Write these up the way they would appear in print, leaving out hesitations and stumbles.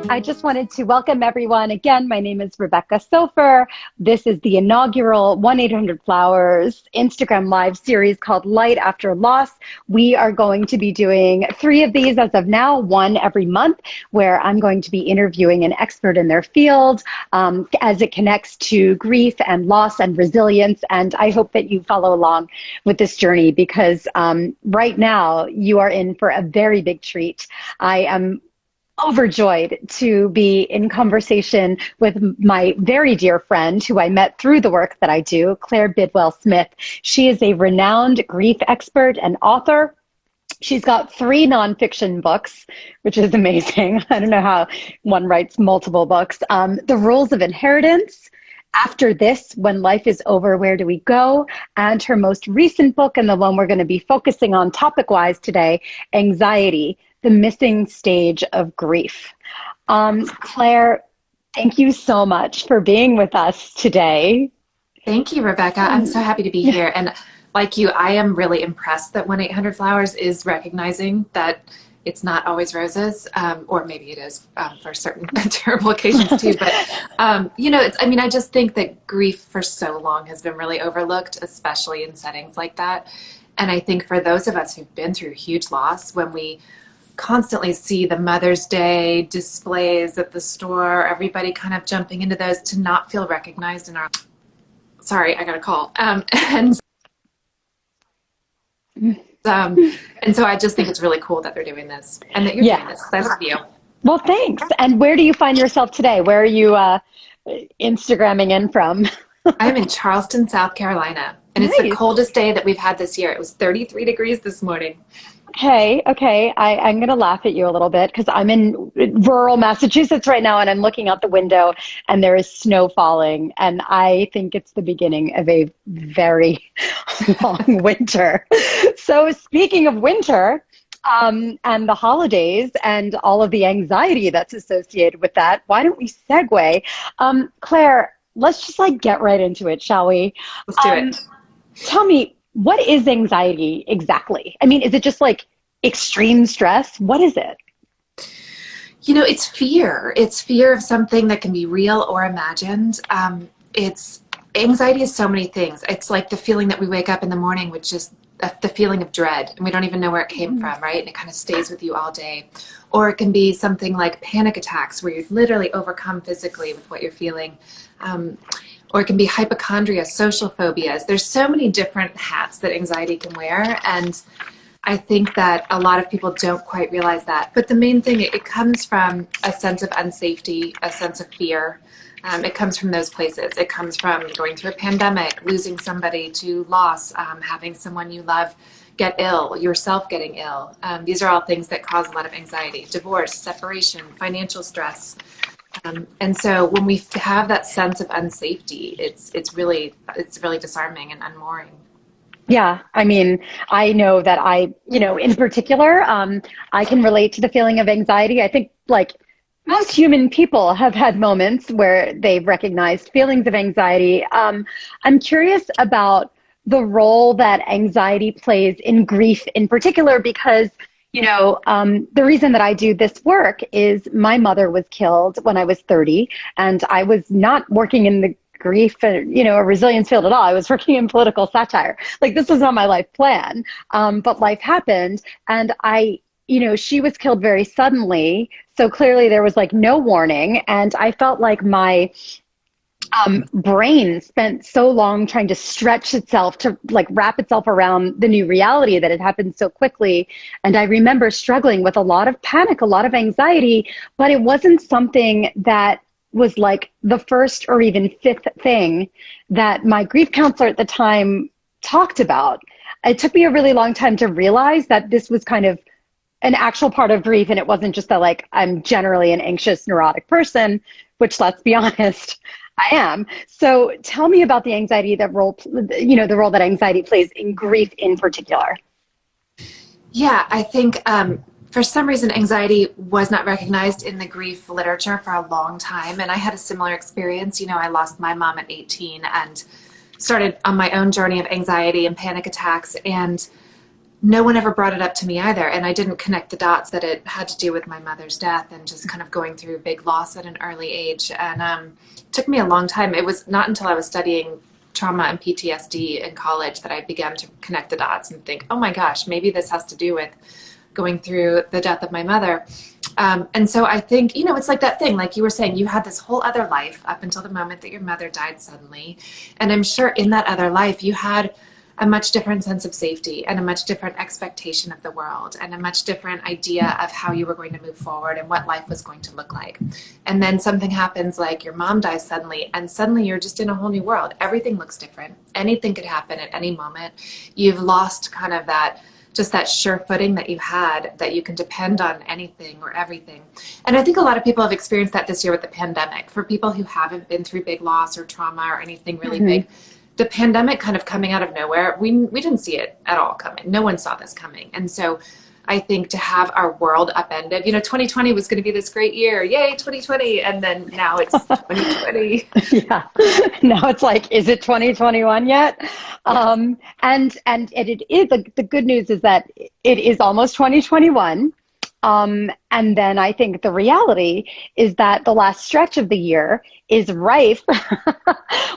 I just wanted to welcome everyone. Again, my name is Rebecca Soffer. This is the inaugural 1-800-Flowers Instagram Live series called Light After Loss. We are going to be doing 3 of these as of now, 1 every month, where I'm going to be interviewing an expert in their field as it connects to grief and loss and resilience. And I hope that you follow along with this journey because right now you are in for a very big treat. I am overjoyed to be in conversation with my very dear friend who I met through the work that I do, Claire Bidwell Smith. She is a renowned grief expert and author. She's got 3 nonfiction books, which is amazing. I don't know how one writes multiple books. The Rules of Inheritance, After This, When Life is Over, Where Do We Go? And her most recent book, and the one we're going to be focusing on topic-wise today, Anxiety, the Missing Stage of Grief. Claire, thank you so much for being with us today. Thank you, Rebecca. I'm so happy to be here. And like you, I am really impressed that 1-800-Flowers is recognizing that it's not always roses, or maybe it is for certain terrible occasions too. But, you know, I just think that grief for so long has been really overlooked, especially in settings like that. And I think for those of us who've been through huge loss, when we constantly see the Mother's Day displays at the store, everybody kind of jumping into those, to not feel recognized in our, sorry, I got a call. And so I just think it's really cool that they're doing this and that you're doing this. I love you. Well, thanks. And where do you find yourself today? Where are you Instagramming in from? I'm in Charleston, South Carolina. And it's the coldest day that we've had this year. It was 33 degrees this morning. Okay. I'm going to laugh at you a little bit because I'm in rural Massachusetts right now and I'm looking out the window and there is snow falling. And I think it's the beginning of a very long winter. So speaking of winter and the holidays and all of the anxiety that's associated with that, why don't we segue? Claire, let's just get right into it, shall we? Let's do it. Tell me, what is anxiety exactly? I mean, is it just extreme stress? What is it? You know, it's fear. It's fear of something that can be real or imagined. Anxiety is so many things. It's like the feeling that we wake up in the morning with just the feeling of dread, and we don't even know where it came from, right? And it kind of stays with you all day. Or it can be something like panic attacks where you're literally overcome physically with what you're feeling. Or it can be hypochondria, social phobias. There's so many different hats that anxiety can wear. And I think that a lot of people don't quite realize that. But the main thing, it comes from a sense of unsafety, a sense of fear. It comes from those places. It comes from going through a pandemic, losing somebody to loss, having someone you love get ill, yourself getting ill. These are all things that cause a lot of anxiety. Divorce, separation, financial stress. And so when we have that sense of unsafety, it's really disarming and unmooring. Yeah, I mean, I know that in particular, I can relate to the feeling of anxiety. I think most human people have had moments where they've recognized feelings of anxiety. I'm curious about the role that anxiety plays in grief in particular, because the reason that I do this work is my mother was killed when I was 30, and I was not working in the grief, a resilience field at all. I was working in political satire. This was not my life plan, but life happened, and she was killed very suddenly. So clearly there was no warning, and I felt like my brain spent so long trying to stretch itself to wrap itself around the new reality that had happened so quickly. And I remember struggling with a lot of panic, a lot of anxiety, but it wasn't something that was the first or even 5th thing that my grief counselor at the time talked about. It took me a really long time to realize that this was kind of an actual part of grief, and it wasn't just that I'm generally an anxious, neurotic person, which, let's be honest, I am. So tell me about the anxiety, the role that anxiety plays in grief in particular. Yeah, I think for some reason anxiety was not recognized in the grief literature for a long time. And I had a similar experience. I lost my mom at 18 and started on my own journey of anxiety and panic attacks. And no one ever brought it up to me either. And I didn't connect the dots that it had to do with my mother's death and just kind of going through big loss at an early age. And it took me a long time. It was not until I was studying trauma and PTSD in college that I began to connect the dots and think, oh my gosh, maybe this has to do with going through the death of my mother. And so I think, you know, it's like that thing, like you were saying, you had this whole other life up until the moment that your mother died suddenly. And I'm sure in that other life, you had a much different sense of safety and a much different expectation of the world and a much different idea of how you were going to move forward and what life was going to look like. And then something happens, like your mom dies suddenly, and suddenly you're just in a whole new world. Everything looks different. Anything could happen at any moment. You've lost kind of that, just that sure footing that you had, that you can depend on anything or everything. And I think a lot of people have experienced that this year with the pandemic. For people who haven't been through big loss or trauma or anything really big, the pandemic kind of coming out of nowhere, we didn't see it at all coming. No one saw this coming. And so I think to have our world upended, you know, 2020 was going to be this great year. Yay, 2020. And then now it's 2020. Yeah. Now it's like, is it 2021 yet? Yes. And it is, the good news is that it is almost 2021. And then I think the reality is that the last stretch of the year is rife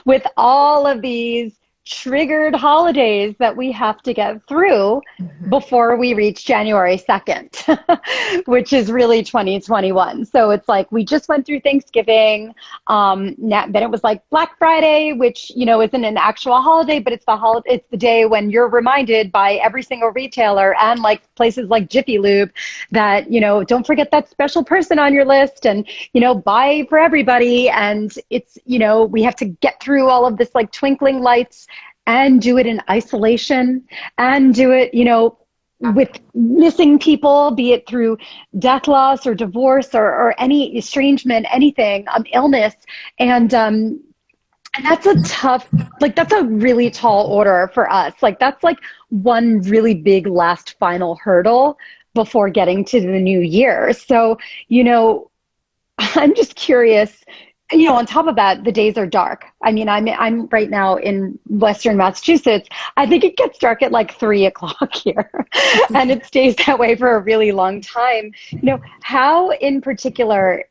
with all of these triggered holidays that we have to get through before we reach January 2nd, which is really 2021. So it's like, we just went through Thanksgiving. Then it was like Black Friday, which, you know, isn't an actual holiday, but it's it's the day when you're reminded by every single retailer and like places like Jiffy Lube that, you know, don't forget that special person on your list and, you know, buy for everybody. And it's, you know, we have to get through all of this like twinkling lights and do it in isolation and do it, you know, with missing people, be it through death, loss, or divorce, or any estrangement, anything, illness. And that's a tough, like, that's a really tall order for us. Like, that's like one really big last final hurdle before getting to the new year. So, you know, I'm just curious, you know, on top of that, the days are dark. I mean, I'm right now in Western Massachusetts. I think it gets dark at like 3 o'clock here and it stays that way for a really long time. You know, how in particular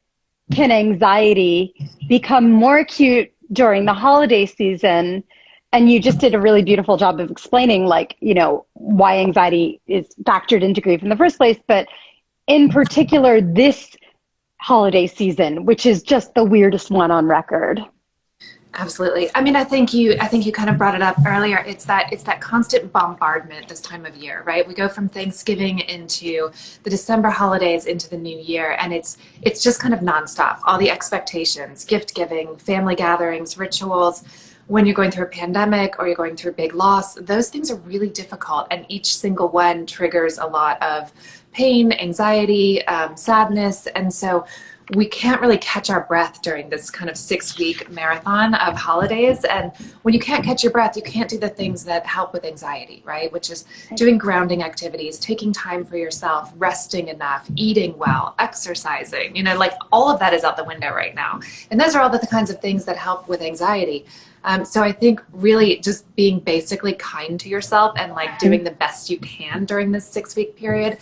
can anxiety become more acute during the holiday season? And you just did a really beautiful job of explaining, like, you know, why anxiety is factored into grief in the first place. But in particular, this holiday season, which is just the weirdest one on record. Absolutely. I mean, I think you kind of brought it up earlier. It's that constant bombardment this time of year, right? We go from Thanksgiving into the December holidays into the new year, and it's just kind of nonstop. All the expectations, gift giving, family gatherings, rituals. When you're going through a pandemic or you're going through a big loss, those things are really difficult, and each single one triggers a lot of pain, anxiety, sadness. And so we can't really catch our breath during this kind of 6-week marathon of holidays. And when you can't catch your breath, you can't do the things that help with anxiety, right? Which is doing grounding activities, taking time for yourself, resting enough, eating well, exercising, you know, like all of that is out the window right now. And those are all the kinds of things that help with anxiety. So I think really just being basically kind to yourself and like doing the best you can during this 6-week period.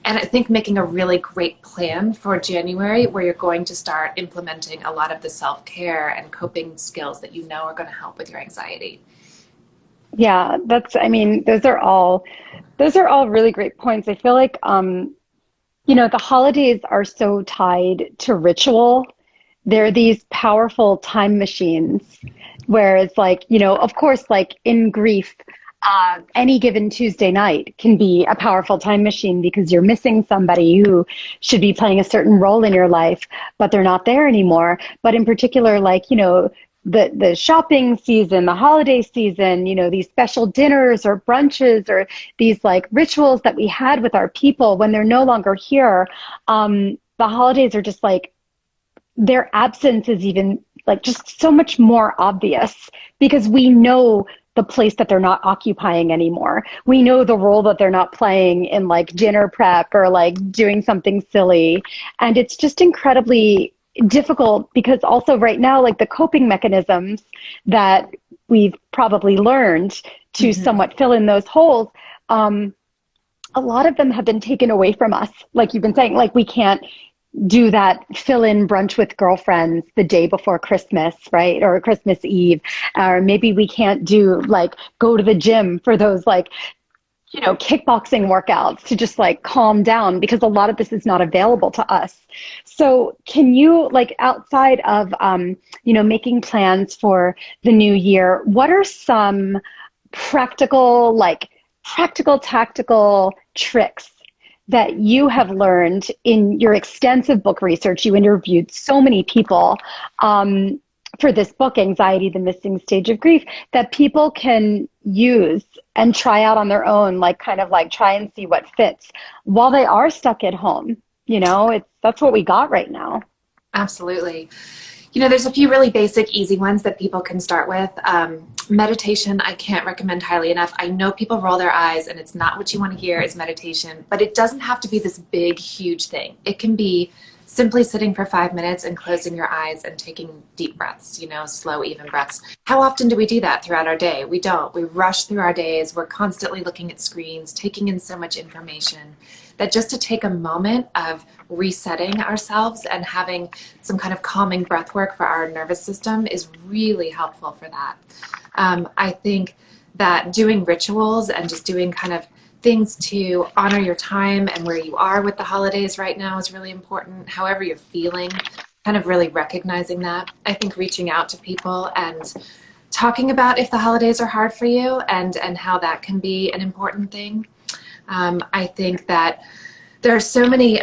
And I think making a really great plan for January where you're going to start implementing a lot of the self-care and coping skills that you know are going to help with your anxiety. Yeah, I mean, those are all really great points. I feel like, you know, the holidays are so tied to ritual. They're these powerful time machines where it's like, you know, of course, like in grief, any given Tuesday night can be a powerful time machine because you're missing somebody who should be playing a certain role in your life, but they're not there anymore. But in particular, like, you know, the shopping season, the holiday season, you know, these special dinners or brunches or these like rituals that we had with our people when they're no longer here, the holidays are just like, their absence is even like just so much more obvious because we know the place that they're not occupying anymore. We know the role that they're not playing in like dinner prep or like doing something silly. And it's just incredibly difficult because also right now, like the coping mechanisms that we've probably learned to somewhat fill in those holes, a lot of them have been taken away from us. Like you've been saying, like we can't do that fill-in brunch with girlfriends the day before Christmas, right? Or Christmas Eve. Or maybe we can't do like go to the gym for those like, kickboxing workouts to just like calm down, because a lot of this is not available to us. So can you, like, outside of, making plans for the new year, what are some practical, tactical tricks that you have learned in your extensive book research? You interviewed so many people for this book, Anxiety, the Missing Stage of Grief, that people can use and try out on their own, like kind of like try and see what fits while they are stuck at home. That's what we got right now. Absolutely. There's a few really basic, easy ones that people can start with. Meditation, I can't recommend highly enough. I know people roll their eyes and it's not what you want to hear is meditation, but it doesn't have to be this big, huge thing. It can be simply sitting for 5 minutes and closing your eyes and taking deep breaths, slow, even breaths. How often do we do that throughout our day? We don't. We rush through our days. We're constantly looking at screens, taking in so much information, that just to take a moment of resetting ourselves and having some kind of calming breath work for our nervous system is really helpful for that. I think that doing rituals and just doing kind of things to honor your time and where you are with the holidays right now is really important. However you're feeling, kind of really recognizing that. I think reaching out to people and talking about if the holidays are hard for you and how that can be an important thing. I think that there are so many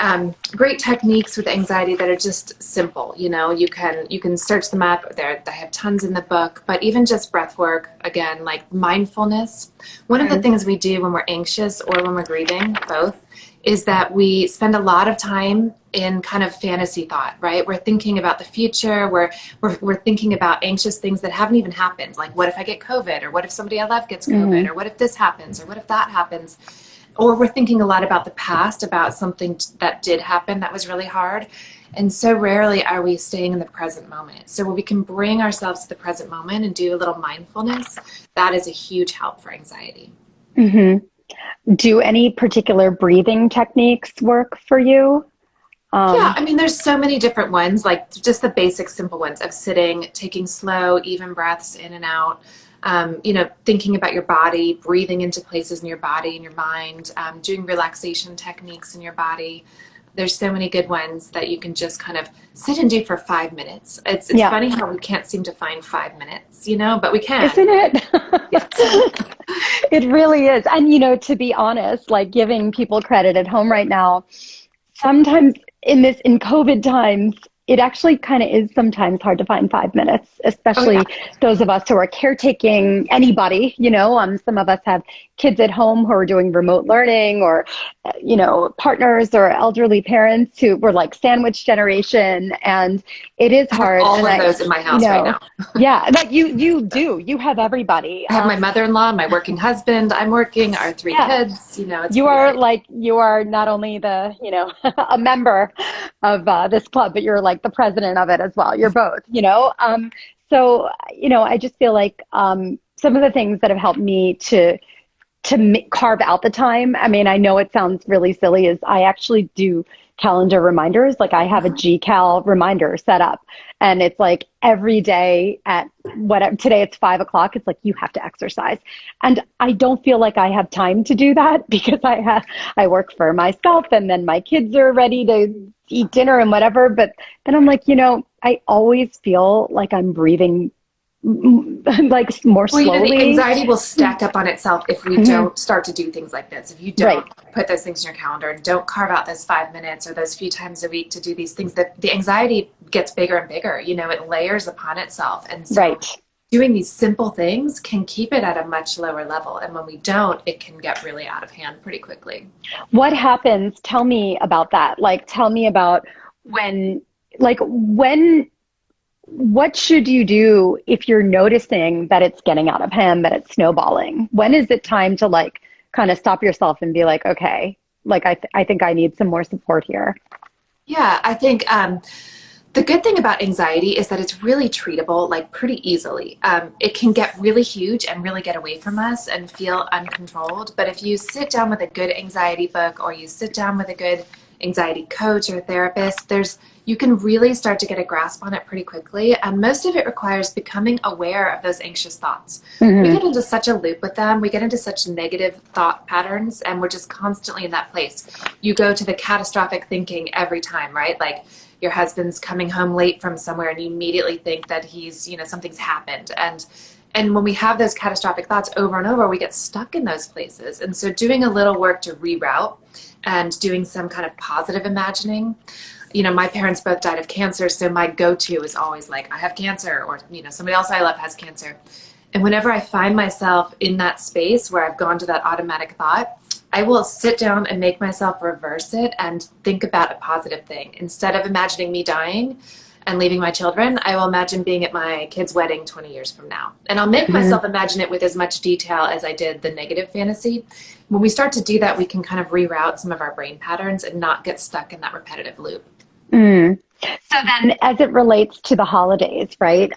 great techniques with anxiety that are just simple. You can search them up. I have tons in the book, but even just breath work, again, like mindfulness. One of the things we do when we're anxious or when we're grieving, both, is that we spend a lot of time in kind of fantasy thought, right? We're thinking about the future. We're thinking about anxious things that haven't even happened. Like, what if I get COVID? Or what if somebody I love gets COVID? Or what if this happens? Or what if that happens? Or we're thinking a lot about the past, about something that did happen that was really hard. And so rarely are we staying in the present moment. So when we can bring ourselves to the present moment and do a little mindfulness, that is a huge help for anxiety. Mm-hmm. Do any particular breathing techniques work for you? Yeah, there's so many different ones, like just the basic simple ones of sitting, taking slow, even breaths in and out. Thinking about your body, breathing into places in your body and your mind, doing relaxation techniques in your body. There's so many good ones that you can just kind of sit and do for 5 minutes. It's funny how we can't seem to find 5 minutes, but we can. Isn't it? Yes. It really is. And, to be honest, like giving people credit at home right now, sometimes in COVID times, it actually kind of is sometimes hard to find 5 minutes, especially those of us who are caretaking anybody, some of us have kids at home who are doing remote learning, or, partners or elderly parents who were like sandwich generation. And it is hard. I have all of those in my house right now. Yeah. Like you have everybody. I have my mother-in-law, my working husband, I'm working, our 3 kids, you are not only a member of this club, but you're like the president of it as well. You're both, so, I just feel like some of the things that have helped me to carve out the time. I know it sounds really silly, is I actually do calendar reminders. Like I have a GCal reminder set up, and it's like every day at whatever, today it's 5 o'clock. It's like, you have to exercise. And I don't feel like I have time to do that because I work for myself, and then my kids are ready to eat dinner and whatever. But then I'm like, I always feel like I'm breathing like more slowly. The anxiety will stack up on itself if we don't start to do things like this. If you don't put those things in your calendar and don't carve out those 5 minutes or those few times a week to do these things, that the anxiety gets bigger and bigger. It layers upon itself. And so doing these simple things can keep it at a much lower level. And when we don't, it can get really out of hand pretty quickly. What happens? Tell me about that. Like, tell me about what should you do if you're noticing that it's getting out of hand, that it's snowballing? When is it time to kind of stop yourself and be like, okay, I think I need some more support here? Yeah, I think The good thing about anxiety is that it's really treatable, like pretty easily. It can get really huge and really get away from us and feel uncontrolled. But if you sit down with a good anxiety book, or you sit down with a good anxiety coach or therapist, you can really start to get a grasp on it pretty quickly. And most of it requires becoming aware of those anxious thoughts. We get into such a loop with them. We get into such negative thought patterns, and we're just constantly in that place. You go to the catastrophic thinking every time, right? Like, your husband's coming home late from somewhere and you immediately think that he's, something's happened. And when we have those catastrophic thoughts over and over, we get stuck in those places. And so doing a little work to reroute and doing some kind of positive imagining. My parents both died of cancer, so my go-to is always like, I have cancer, or, somebody else I love has cancer. And whenever I find myself in that space where I've gone to that automatic thought, I will sit down and make myself reverse it and think about a positive thing. Instead of imagining me dying and leaving my children, I will imagine being at my kid's wedding 20 years from now. And I'll make myself imagine it with as much detail as I did the negative fantasy. When we start to do that, we can kind of reroute some of our brain patterns and not get stuck in that repetitive loop. So then, as it relates to the holidays, right?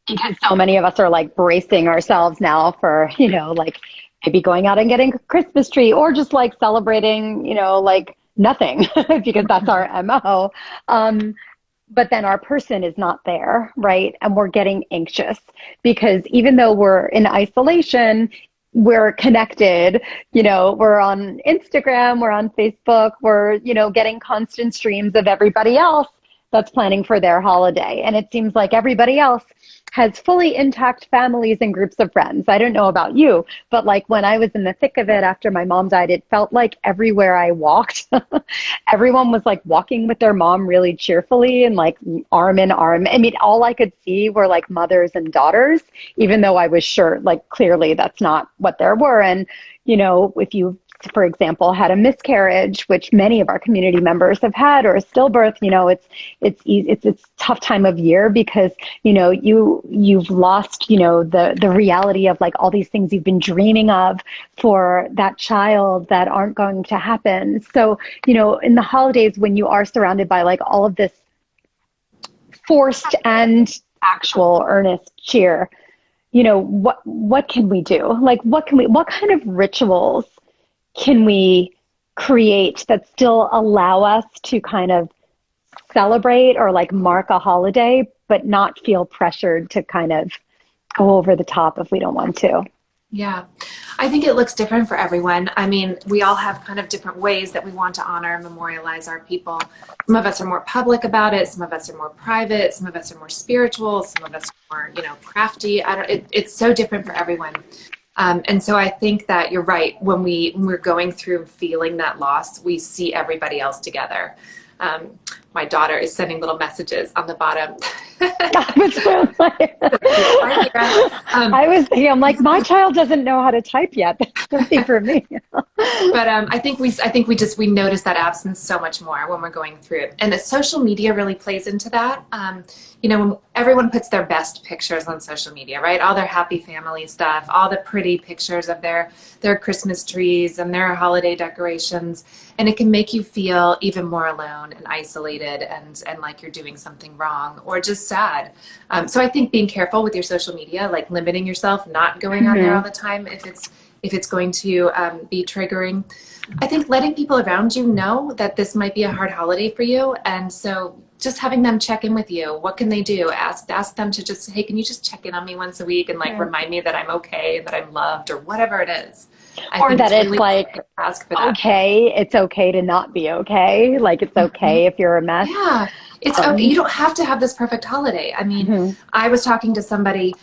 Because so many of us are like bracing ourselves now for, like maybe going out and getting a Christmas tree, or just like celebrating, like nothing, because that's our MO. But then our person is not there, right? And we're getting anxious because even though we're in isolation, we're connected, we're on Instagram, we're on Facebook, we're, getting constant streams of everybody else that's planning for their holiday. And it seems like everybody else has fully intact families and groups of friends. I don't know about you, but like when I was in the thick of it after my mom died, it felt like everywhere I walked, everyone was like walking with their mom really cheerfully and like arm in arm. I mean, all I could see were like mothers and daughters, even though I was sure, like clearly that's not what there were. And, if you, for example, had a miscarriage, which many of our community members have had, or a stillbirth, it's a tough time of year because, you've lost, the reality of like all these things you've been dreaming of for that child that aren't going to happen. So, in the holidays, when you are surrounded by like all of this forced and actual earnest cheer, what can we do? Like, what kind of rituals can we create that still allow us to kind of celebrate or like mark a holiday, but not feel pressured to kind of go over the top if we don't want to? Yeah, I think it looks different for everyone. I mean, we all have kind of different ways that we want to honor and memorialize our people. Some of us are more public about it. Some of us are more private. Some of us are more spiritual. Some of us are more, crafty. It's so different for everyone. And so I think that you're right. When we're going through feeling that loss, we see everybody else together. My daughter is sending little messages on the bottom. I was thinking, I'm like, my child doesn't know how to type yet. That's something for me. But I think we notice that absence so much more when we're going through it. And the social media really plays into that. When everyone puts their best pictures on social media, right? All their happy family stuff, all the pretty pictures of their Christmas trees and their holiday decorations. And it can make you feel even more alone and isolated and like you're doing something wrong or just sad. So I think being careful with your social media, like limiting yourself, not going on there all the time if it's going to be triggering. I think letting people around you know that this might be a hard holiday for you. And so just having them check in with you. What can they do? Ask them to just, hey, can you just check in on me once a week and like remind me that I'm okay and that I'm loved or whatever it is. Or that it's really like, ask for that. Okay, it's okay to not be okay. Like it's okay if you're a mess. Yeah, it's okay. You don't have to have this perfect holiday. I mean, I was talking to somebody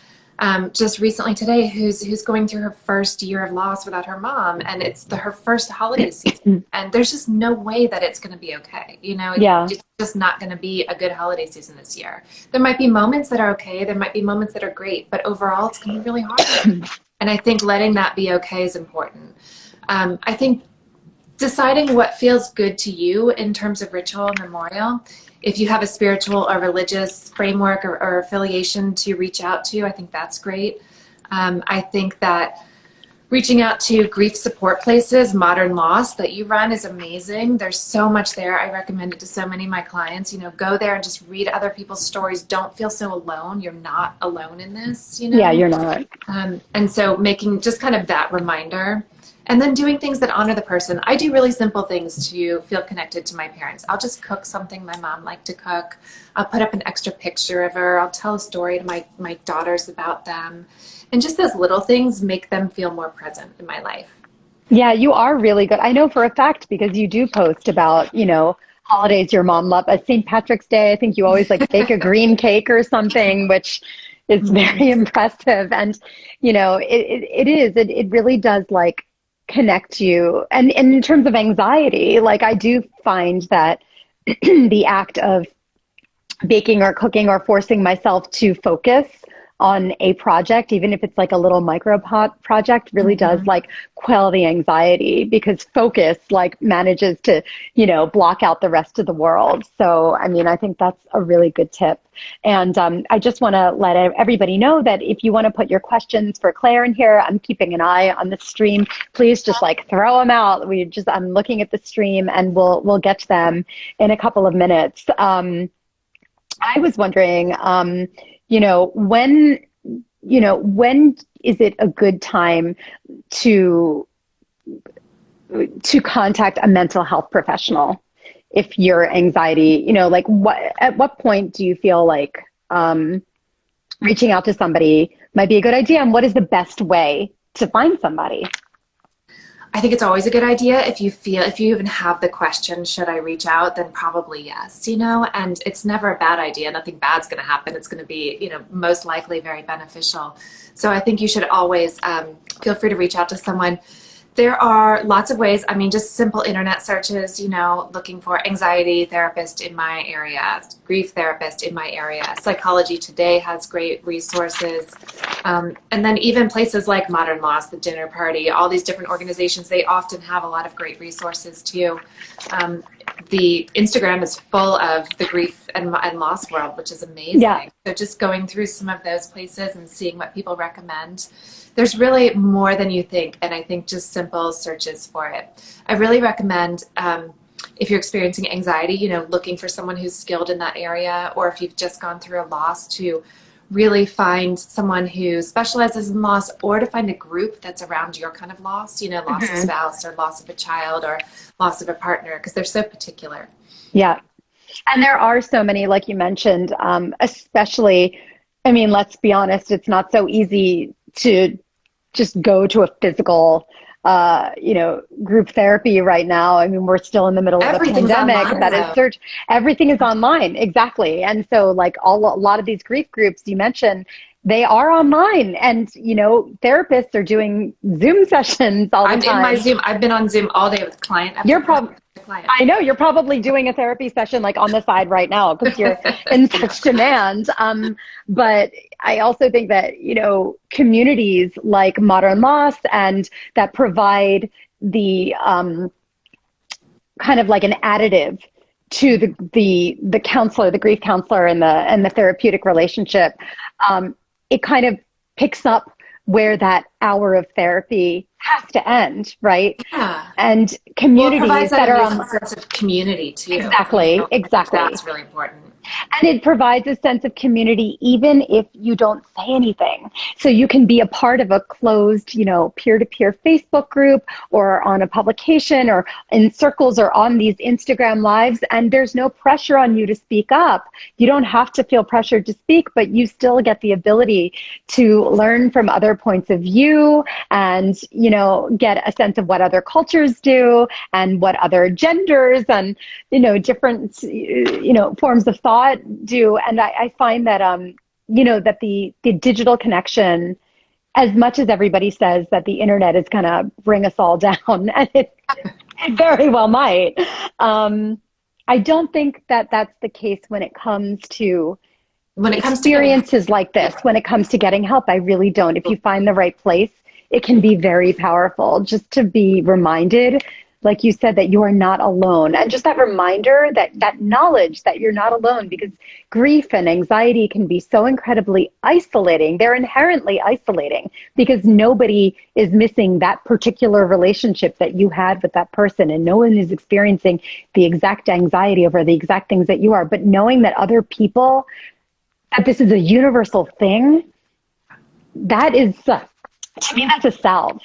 just recently today who's going through her first year of loss without her mom, and it's her first holiday season, and there's just no way that it's going to be okay. It's just not going to be a good holiday season this year. There might be moments that are okay, there might be moments that are great, but overall it's going to be really hard. And I think letting that be okay is important. I think deciding what feels good to you in terms of ritual and memorial. If you have a spiritual or religious framework or affiliation to reach out to, I think that's great. I think that reaching out to grief support places. Modern Loss that you run is amazing. There's so much there. I recommend it to so many of my clients. Go there and just read other people's stories. Don't feel so alone. You're not alone in this, Yeah, you're not. And so making just kind of that reminder, and then doing things that honor the person. I do really simple things to feel connected to my parents. I'll just cook something my mom liked to cook. I'll put up an extra picture of her. I'll tell a story to my daughters about them. And just those little things make them feel more present in my life. Yeah, you are really good. I know for a fact because you do post about, holidays your mom loved. St. Patrick's Day, I think you always bake a green cake or something, which is very impressive. And, it really does connect you. And in terms of anxiety, I do find that the act of baking or cooking or forcing myself to focus on a project, even if it's a little micro project, really does quell the anxiety, because focus manages to, block out the rest of the world. So, I think that's a really good tip. And I just want to let everybody know that if you want to put your questions for Claire in here, I'm keeping an eye on the stream. Please just throw them out. I'm looking at the stream and we'll get to them in a couple of minutes. I was wondering, when is it a good time to contact a mental health professional if your anxiety, at what point do you feel reaching out to somebody might be a good idea, and what is the best way to find somebody? I think it's always a good idea if you even have the question, should I reach out? Then probably yes, and it's never a bad idea. Nothing bad's going to happen. It's going to be, most likely very beneficial. So I think you should always feel free to reach out to someone. There are lots of ways. Just simple internet searches, looking for anxiety therapist in my area, grief therapist in my area. Psychology Today has great resources. And then even places like Modern Loss, the Dinner Party, all these different organizations, they often have a lot of great resources too. The Instagram is full of the grief and loss world, which is amazing. Yeah. So just going through some of those places and seeing what people recommend. There's really more than you think, and I think just simple searches for it. I really recommend, if you're experiencing anxiety, looking for someone who's skilled in that area, or if you've just gone through a loss, to really find someone who specializes in loss, or to find a group that's around your kind of loss, loss of a spouse or loss of a child or loss of a partner, because they're so particular. Yeah. And there are so many, like you mentioned, especially, let's be honest, it's not so easy to just go to a physical, group therapy right now. We're still in the middle of a pandemic. Everything is online. Exactly. And so a lot of these grief groups you mentioned, they are online, and therapists are doing Zoom sessions all the time. I've been on Zoom all day with client. I know you're probably doing a therapy session on the side right now because you're in such demand. But I also think that, communities like Modern Loss and that provide the kind of an additive to the counselor, the grief counselor, and the therapeutic relationship, it kind of picks up where that hour of therapy has to end, right? Yeah. And communities that are on a sense of community too. Exactly. That's really important. And it provides a sense of community even if you don't say anything. So you can be a part of a closed, peer-to-peer Facebook group, or on a publication, or in circles, or on these Instagram lives, and there's no pressure on you to speak up. You don't have to feel pressured to speak, but you still get the ability to learn from other points of view and, get a sense of what other cultures do and what other genders and, different, forms of thought do. And I find that, that the digital connection, as much as everybody says that the internet is going to bring us all down, and it very well might, I don't think that that's the case when it comes to experiences like this. When it comes to getting help, I really don't. If you find the right place, it can be very powerful just to be reminded like you said, that you are not alone. And just that reminder, that knowledge that you're not alone, because grief and anxiety can be so incredibly isolating. They're inherently isolating because nobody is missing that particular relationship that you had with that person. And no one is experiencing the exact anxiety over the exact things that you are. But knowing that other people, that this is a universal thing, that is, to me, that's a salve.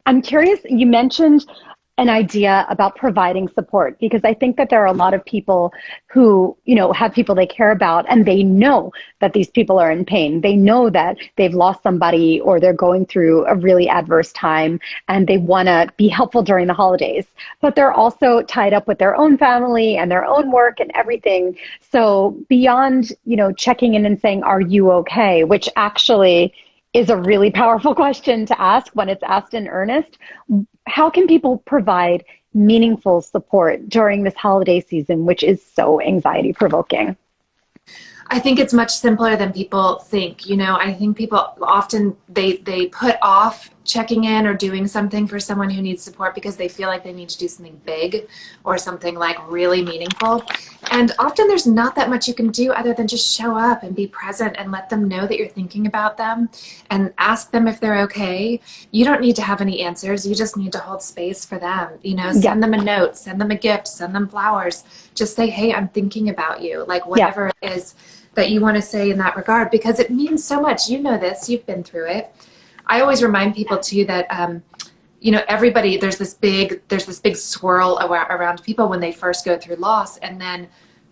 I'm curious, you mentioned an idea about providing support, because I think that there are a lot of people who, have people they care about, and they know that these people are in pain. They know that they've lost somebody or they're going through a really adverse time, and they want to be helpful during the holidays, but they're also tied up with their own family and their own work and everything. So beyond, checking in and saying, "Are you okay?" which actually is a really powerful question to ask when it's asked in earnest. How can people provide meaningful support during this holiday season, which is so anxiety provoking? I think it's much simpler than people think. I think people often, they put off checking in or doing something for someone who needs support because they feel like they need to do something big or something like really meaningful. And often there's not that much you can do other than just show up and be present and let them know that you're thinking about them and ask them if they're okay. You don't need to have any answers. You just need to hold space for them. Send them a note, send them a gift, send them flowers. Just say, "Hey, I'm thinking about you." Like whatever it is that you want to say in that regard, because it means so much. You know this, you've been through it. I always remind people too that, everybody, there's this big swirl around people when they first go through loss. And then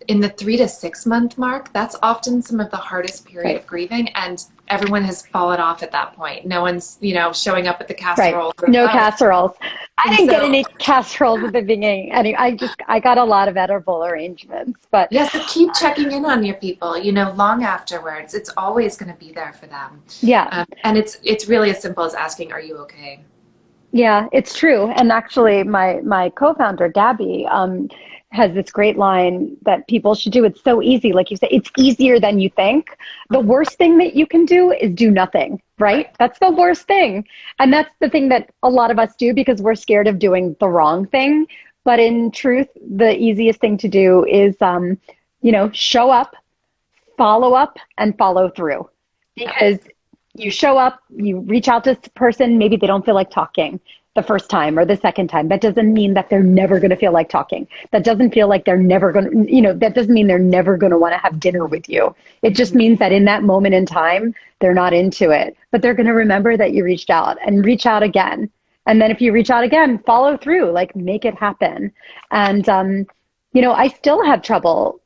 in the 3 to 6 month mark, that's often some of the hardest period of grieving. And everyone has fallen off at that point. No one's, showing up at the casserole. Right. No casseroles. I didn't get any casseroles at the beginning. I got a lot of edible arrangements, but yes, so keep checking in on your people, long afterwards. It's always going to be there for them. Yeah. And it's really as simple as asking, "Are you okay?" Yeah, it's true. And actually my co-founder, Gabby, has this great line that people should do. It's so easy. Like you say, it's easier than you think. The worst thing that you can do is do nothing, right? That's the worst thing. And that's the thing that a lot of us do because we're scared of doing the wrong thing. But in truth, the easiest thing to do is, show up, follow up, and follow through. Because you show up, you reach out to this person, maybe they don't feel like talking the first time or the second time. That doesn't mean that they're never going to feel like talking. That doesn't feel like they're never going to, that doesn't mean they're never going to want to have dinner with you. It just means that in that moment in time, they're not into it, but they're going to remember that you reached out and reach out again. And then if you reach out again, follow through, like make it happen. And, I still have trouble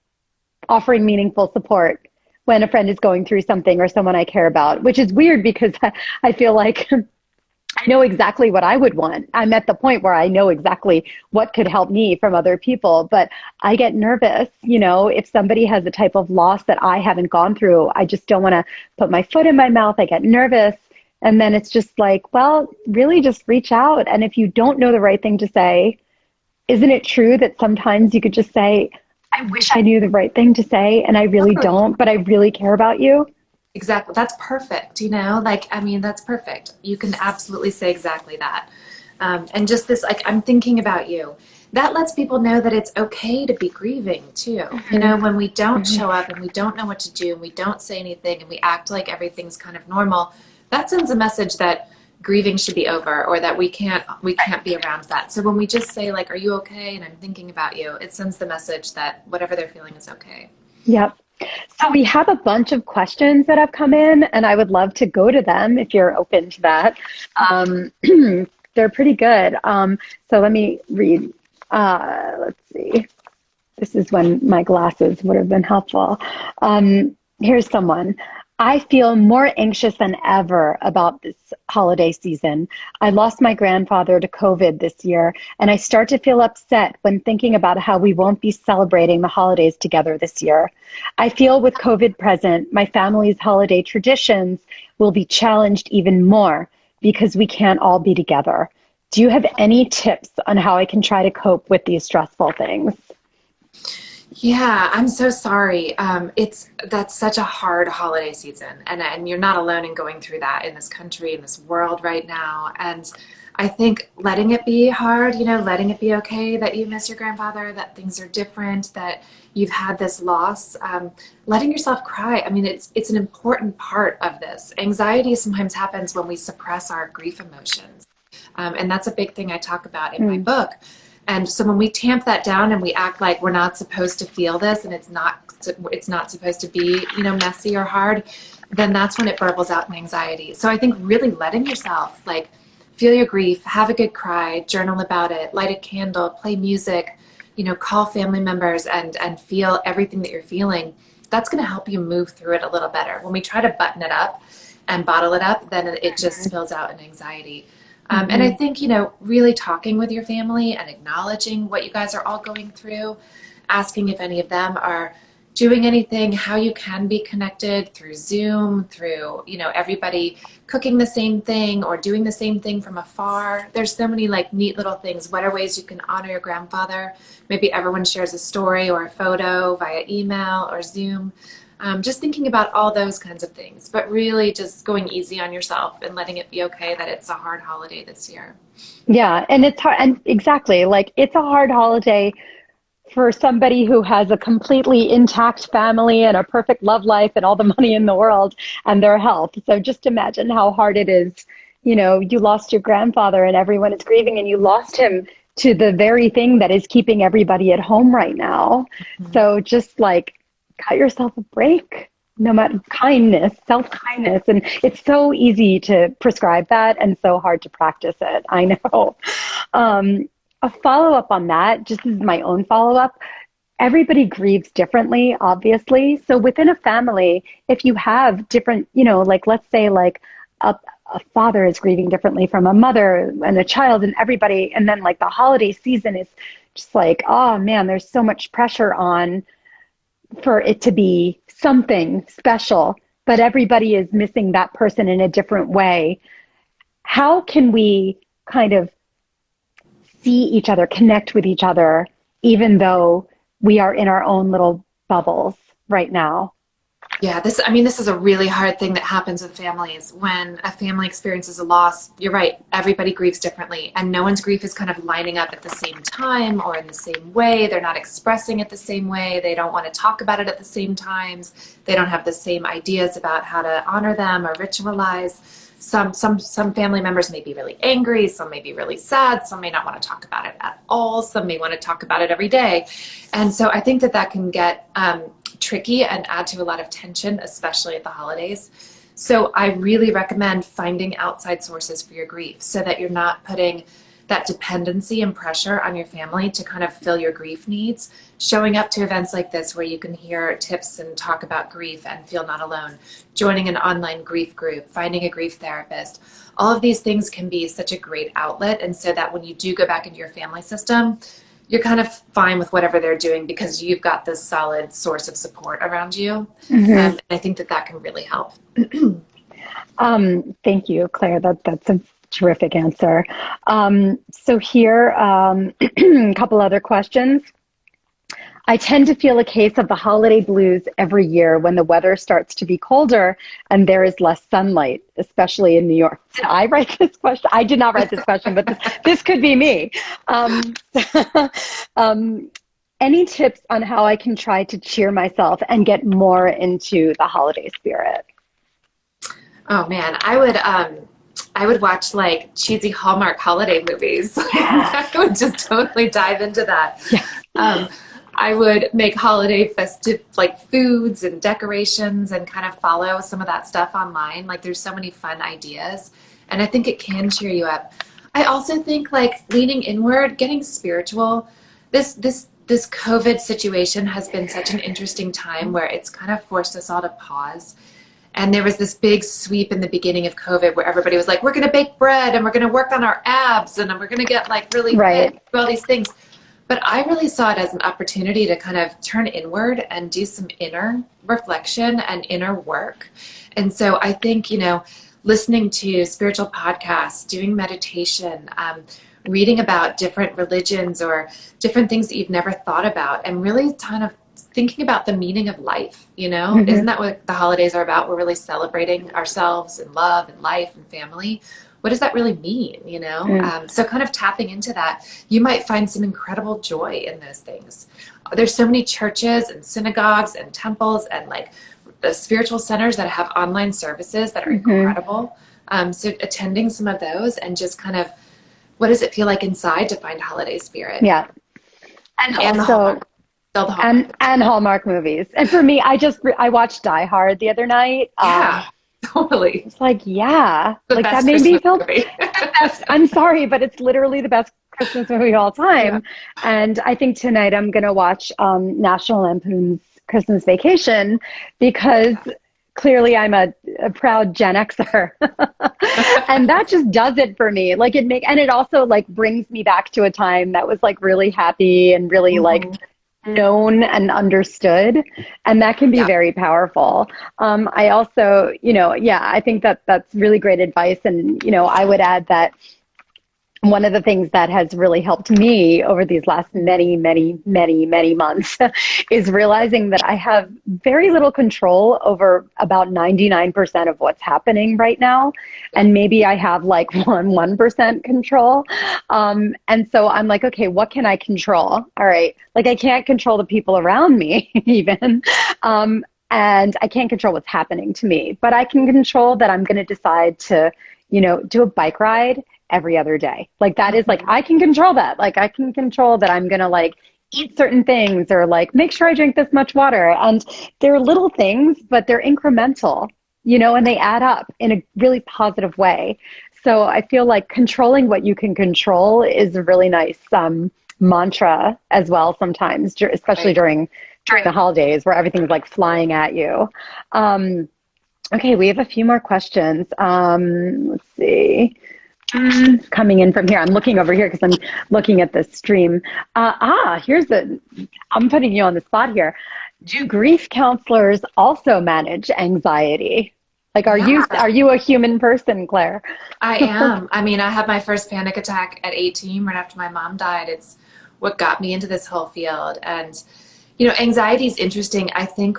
offering meaningful support when a friend is going through something or someone I care about, which is weird because I feel like I know exactly what I would want. I'm at the point where I know exactly what could help me from other people, but I get nervous, if somebody has a type of loss that I haven't gone through, I just don't want to put my foot in my mouth. I get nervous. And then it's just like, well, really just reach out. And if you don't know the right thing to say, isn't it true that sometimes you could just say, "I wish I knew the right thing to say, and I really don't, but I really care about you"? Exactly. That's perfect. That's perfect. You can absolutely say exactly that. And just this, "I'm thinking about you." That lets people know that it's okay to be grieving too. When we don't show up and we don't know what to do and we don't say anything and we act like everything's kind of normal, that sends a message that grieving should be over or that we can't be around that. So when we just say "Are you okay?" and "I'm thinking about you," it sends the message that whatever they're feeling is okay. Yep. So we have a bunch of questions that have come in, and I would love to go to them if you're open to that. They're pretty good. So let me read. Let's see. This is when my glasses would have been helpful. Here's someone. "I feel more anxious than ever about this holiday season. I lost my grandfather to COVID this year, and I start to feel upset when thinking about how we won't be celebrating the holidays together this year. I feel with COVID present, my family's holiday traditions will be challenged even more because we can't all be together. Do you have any tips on how I can try to cope with these stressful things?" Yeah, I'm so sorry. That's such a hard holiday season, and you're not alone in going through that in this country, in this world right now. And I think letting it be hard, letting it be okay that you miss your grandfather, that things are different, that you've had this loss, letting yourself cry. I mean, it's an important part of this. Anxiety sometimes happens when we suppress our grief emotions. And that's a big thing I talk about in my book. And so when we tamp that down and we act like we're not supposed to feel this, and it's not supposed to be, messy or hard, then that's when it burbles out in anxiety. So I think really letting yourself feel your grief, have a good cry, journal about it, light a candle, play music, call family members and feel everything that you're feeling. That's going to help you move through it a little better. When we try to button it up and bottle it up, then it just spills out in anxiety. And I think, really talking with your family and acknowledging what you guys are all going through, asking if any of them are doing anything, how you can be connected through Zoom, through, everybody cooking the same thing or doing the same thing from afar. There's so many neat little things. What are ways you can honor your grandfather? Maybe everyone shares a story or a photo via email or Zoom. Just thinking about all those kinds of things, but really just going easy on yourself and letting it be okay that it's a hard holiday this year. Yeah, and it's hard, and exactly, it's a hard holiday for somebody who has a completely intact family and a perfect love life and all the money in the world and their health. So just imagine how hard it is. You lost your grandfather and everyone is grieving, and you lost him to the very thing that is keeping everybody at home right now. So just cut yourself a break, no matter kindness, self-kindness. And it's so easy to prescribe that and so hard to practice it. I know. A follow-up on that, just as my own follow-up, everybody grieves differently, obviously. So within a family, if you have different, let's say a father is grieving differently from a mother and a child and everybody, and then the holiday season is just oh man, there's so much pressure on for it to be something special, but everybody is missing that person in a different way. How can we kind of see each other, connect with each other, even though we are in our own little bubbles right now? Yeah, this is a really hard thing that happens with families. When a family experiences a loss, you're right, everybody grieves differently, and no one's grief is kind of lining up at the same time or in the same way. They're not expressing it the same way. They don't want to talk about it at the same times. They don't have the same ideas about how to honor them or ritualize. Some family members may be really angry, some may be really sad, some may not want to talk about it at all, some may want to talk about it every day. And so I think that can get tricky and add to a lot of tension, especially at the holidays. So I really recommend finding outside sources for your grief so that you're not putting that dependency and pressure on your family to kind of fill your grief needs. Showing up to events like this where you can hear tips and talk about grief and feel not alone. Joining an online grief group, finding a grief therapist. All of these things can be such a great outlet, and so that when you do go back into your family system, you're kind of fine with whatever they're doing because you've got this solid source of support around you. And I think that can really help. Thank you, Claire. That's a terrific answer. So here, a couple other questions. I tend to feel a case of the holiday blues every year when the weather starts to be colder and there is less sunlight, especially in New York. Did I write this question? I did not write this question, but this could be me. Any tips on how I can try to cheer myself and get more into the holiday spirit? Oh man, I would watch cheesy Hallmark holiday movies. I would just totally dive into that. Yeah. I would make holiday festive foods and decorations and kind of follow some of that stuff online. There's so many fun ideas, and I think it can cheer you up. I also think leaning inward, getting spiritual. This COVID situation has been such an interesting time where it's kind of forced us all to pause. And there was this big sweep in the beginning of COVID where everybody was like, we're going to bake bread and we're going to work on our abs and we're going to get really fit, do all these things. But I really saw it as an opportunity to kind of turn inward and do some inner reflection and inner work. And so I think, listening to spiritual podcasts, doing meditation, reading about different religions or different things that you've never thought about, and really kind of thinking about the meaning of life, Isn't that what the holidays are about? We're really celebrating ourselves and love and life and family. what does that really mean, you know? So kind of tapping into that, you might find some incredible joy in those things. There's so many churches and synagogues and temples and like the spiritual centers that have online services that are incredible. So attending some of those and just kind of, what does it feel like inside to find holiday spirit? Yeah. And also, and Hallmark movies. And for me, I watched Die Hard the other night. Yeah, totally. It's like, yeah, the like best that made me feel movie. I'm sorry, but it's literally the best Christmas movie of all time. Yeah. And I think tonight I'm going to watch National Lampoon's Christmas Vacation, because clearly I'm a proud Gen Xer. And that just does it for me. Like and it also like brings me back to a time that was like really happy and really like known and understood. And that can be very powerful. I also, I think that that's really great advice. And, I would add that one of the things that has really helped me over these last many, many, many, many months is realizing that I have very little control over about 99% of what's happening right now. And maybe I have like 1% control. And so I'm like, okay, what can I control? All right. Like I can't control the people around me even. And I can't control what's happening to me, but I can control that I'm going to decide to, do a bike ride every other day. Like that is like, I can control that. Like I can control that I'm going to like eat certain things or like make sure I drink this much water. And they're little things, but they're incremental, and they add up in a really positive way. So I feel like controlling what you can control is a really nice mantra as well sometimes, especially during the holidays where everything's like flying at you. Okay, we have a few more questions. Let's see. Coming in from here. I'm looking over here because I'm looking at the stream. I'm putting you on the spot here. Do grief counselors also manage anxiety? Like, are you a human person, Claire? I am. I mean, I had my first panic attack at 18 right after my mom died. It's what got me into this whole field. And, anxiety is interesting. I think,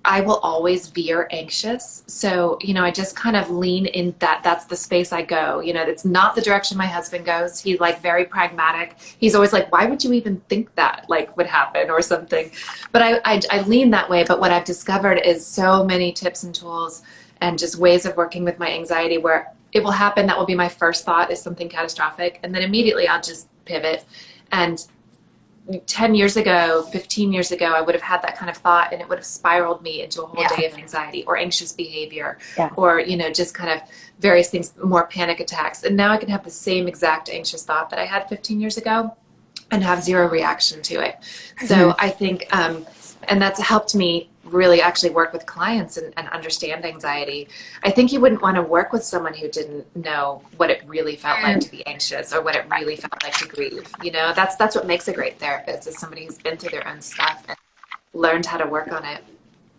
I will always veer anxious. So, I just kind of lean in that's the space I go. It's not the direction my husband goes. He's like very pragmatic. He's always like, why would you even think that like would happen or something? But I lean that way. But what I've discovered is so many tips and tools and just ways of working with my anxiety where it will happen. That will be my first thought is something catastrophic. And then immediately I'll just pivot. And 10 years ago, 15 years ago, I would have had that kind of thought and it would have spiraled me into a whole day of anxiety or anxious behavior or, just kind of various things, more panic attacks. And now I can have the same exact anxious thought that I had 15 years ago and have zero reaction to it. So I think, and that's helped me really actually work with clients and understand anxiety. I think you wouldn't want to work with someone who didn't know what it really felt like to be anxious or what it really felt like to grieve. That's what makes a great therapist is somebody who's been through their own stuff and learned how to work on it.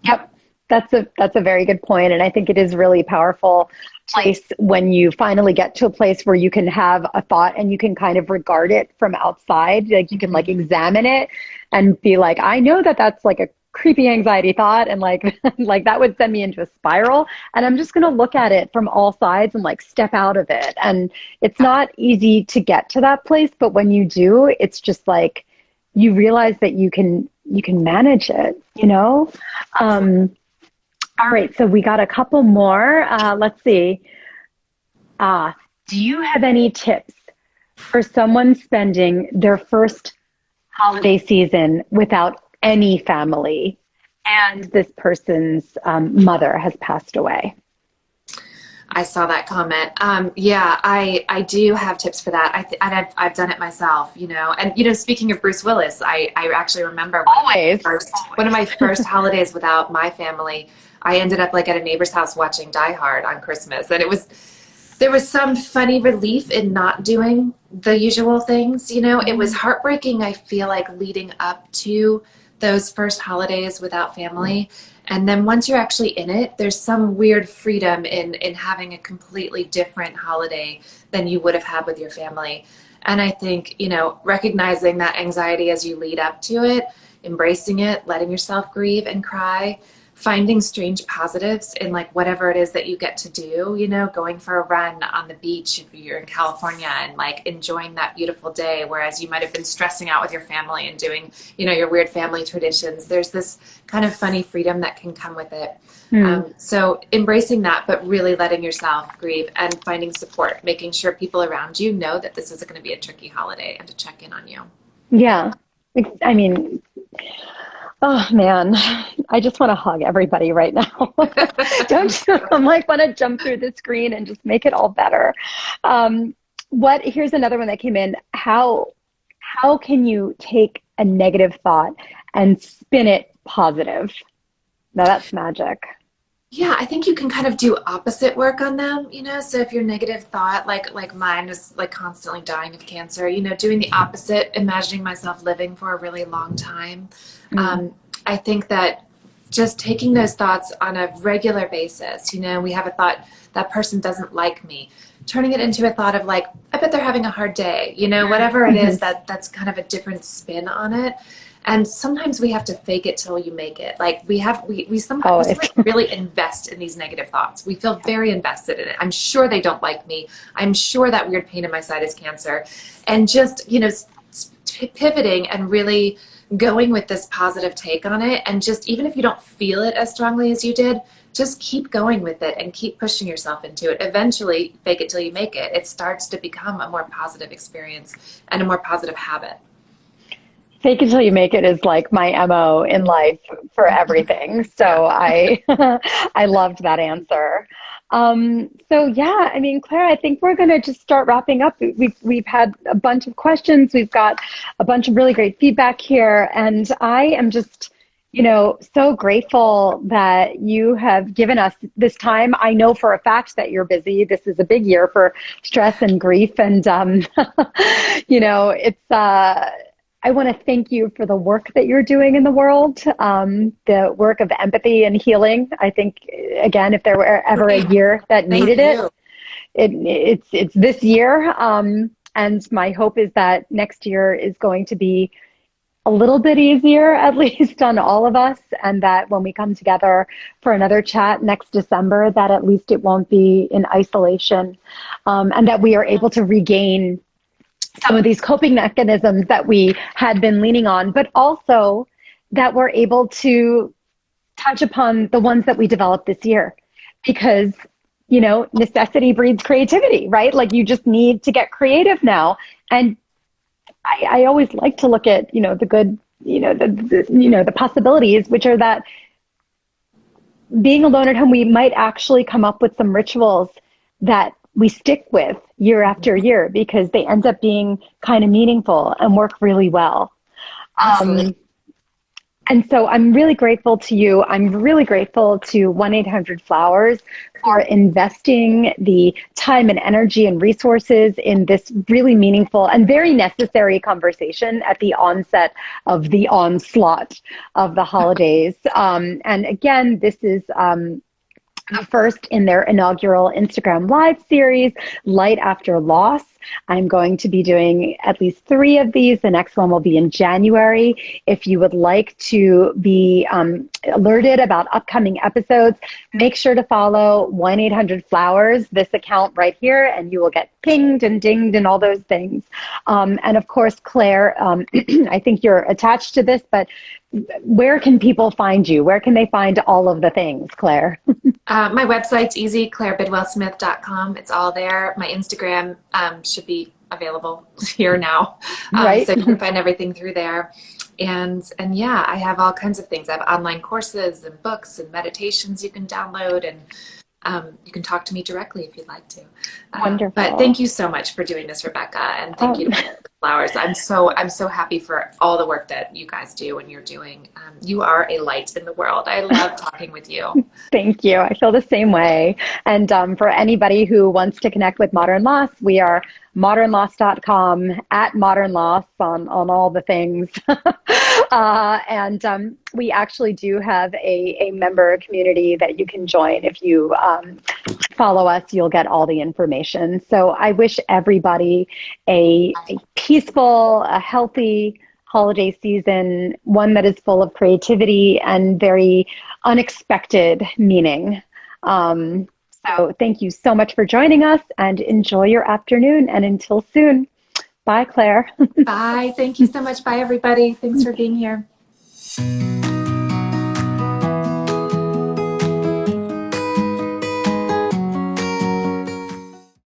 Yep. That's a very good point. And I think it is really powerful place when you finally get to a place where you can have a thought and you can kind of regard it from outside. Like you can like examine it and be like, I know that that's like a creepy anxiety thought and like like that would send me into a spiral, and I'm just going to look at it from all sides and like step out of it. And it's not easy to get to that place, but when you do, it's just like you realize that you can manage it, all right, so we got a couple more. Let's see. Do you have any tips for someone spending their first holiday season without any family and this person's mother has passed away? I saw that comment. I do have tips for that. I've done it myself, and, speaking of Bruce Willis, I actually remember one of my first holidays without my family. I ended up like at a neighbor's house watching Die Hard on Christmas. And there was some funny relief in not doing the usual things, It was heartbreaking, I feel like, leading up to those first holidays without family. And then once you're actually in it, there's some weird freedom in having a completely different holiday than you would have had with your family. And I think, recognizing that anxiety as you lead up to it, embracing it, letting yourself grieve and cry, finding strange positives in like whatever it is that you get to do, you know, going for a run on the beach if you're in California and like enjoying that beautiful day, whereas you might have been stressing out with your family and doing, you know, your weird family traditions. There's this kind of funny freedom that can come with it. So embracing that, but really letting yourself grieve and finding support, making sure people around you know that this isn't going to be a tricky holiday and to check in on you. Yeah. I mean, oh man, I just want to hug everybody right now. Don't you? I'm like, want to jump through the screen and just make it all better. Here's another one that came in. How can you take a negative thought and spin it positive? Now that's magic. Yeah, I think you can kind of do opposite work on them, you know, so if your negative thought, like mine is like constantly dying of cancer, you know, doing the opposite, imagining myself living for a really long time. I think that just taking those thoughts on a regular basis, you know, we have a thought, that person doesn't like me, turning it into a thought of like, I bet they're having a hard day, you know, whatever it is, that's kind of a different spin on it. And sometimes we have to fake it till you make it. Like we sometimes really invest in these negative thoughts. We feel very invested in it. I'm sure they don't like me. I'm sure that weird pain in my side is cancer. And just, you know, pivoting and really going with this positive take on it. And just, even if you don't feel it as strongly as you did, just keep going with it and keep pushing yourself into it. Eventually, fake it till you make it. It starts to become a more positive experience and a more positive habit. Fake it till you make it is like my MO in life for everything. So I loved that answer. So yeah, I mean, Claire, I think we're going to just start wrapping up. We've had a bunch of questions. We've got a bunch of really great feedback here. And I am just, you know, so grateful that you have given us this time. I know for a fact that you're busy. This is a big year for stress and grief. And, you know, I want to thank you for the work that you're doing in the world, the work of empathy and healing. I think, again, if there were ever a year that needed it's this year. And my hope is that next year is going to be a little bit easier, at least on all of us, and that when we come together for another chat next December, that at least it won't be in isolation, and that we are able to regain some of these coping mechanisms that we had been leaning on, but also that we're able to touch upon the ones that we developed this year, because, you know, necessity breeds creativity, right? Like you just need to get creative now. And I always like to look at, you know, the good, you know, the possibilities, which are that being alone at home, we might actually come up with some rituals that we stick with year after year, because they end up being kind of meaningful and work really well. And so I'm really grateful to you. I'm really grateful to 1-800-Flowers for investing the time and energy and resources in this really meaningful and very necessary conversation at the onset of the onslaught of the holidays. And again, this is the first in their inaugural Instagram Live series, Light After Loss. I'm going to be doing at least 3 of these. The next one will be in January. If you would like to be alerted about upcoming episodes, make sure to follow 1-800-Flowers, this account right here, and you will get pinged and dinged and all those things. And of course, Claire, I think you're attached to this, but where can people find you? Where can they find all of the things, Claire? My website's easy, clairebidwellsmith.com. It's all there. My Instagram should be available here now. Right. So you can find everything through there. And yeah, I have all kinds of things. I have online courses and books and meditations you can download, and you can talk to me directly if you'd like to. Wonderful. But thank you so much for doing this, Rebecca, and thank you to Flowers. I'm so happy for all the work that you guys do and you're doing. You are a light in the world. I love talking with you. Thank you. I feel the same way. And for anybody who wants to connect with Modern Loss, we are modernloss.com, at Modern Loss on all the things. And we actually do have a member community that you can join. If you follow us, you'll get all the information. So I wish everybody a peaceful, a healthy holiday season, one that is full of creativity and very unexpected meaning. So thank you so much for joining us, and enjoy your afternoon. And until soon, bye, Claire. Bye. Thank you so much. Bye, everybody. Thanks for being here.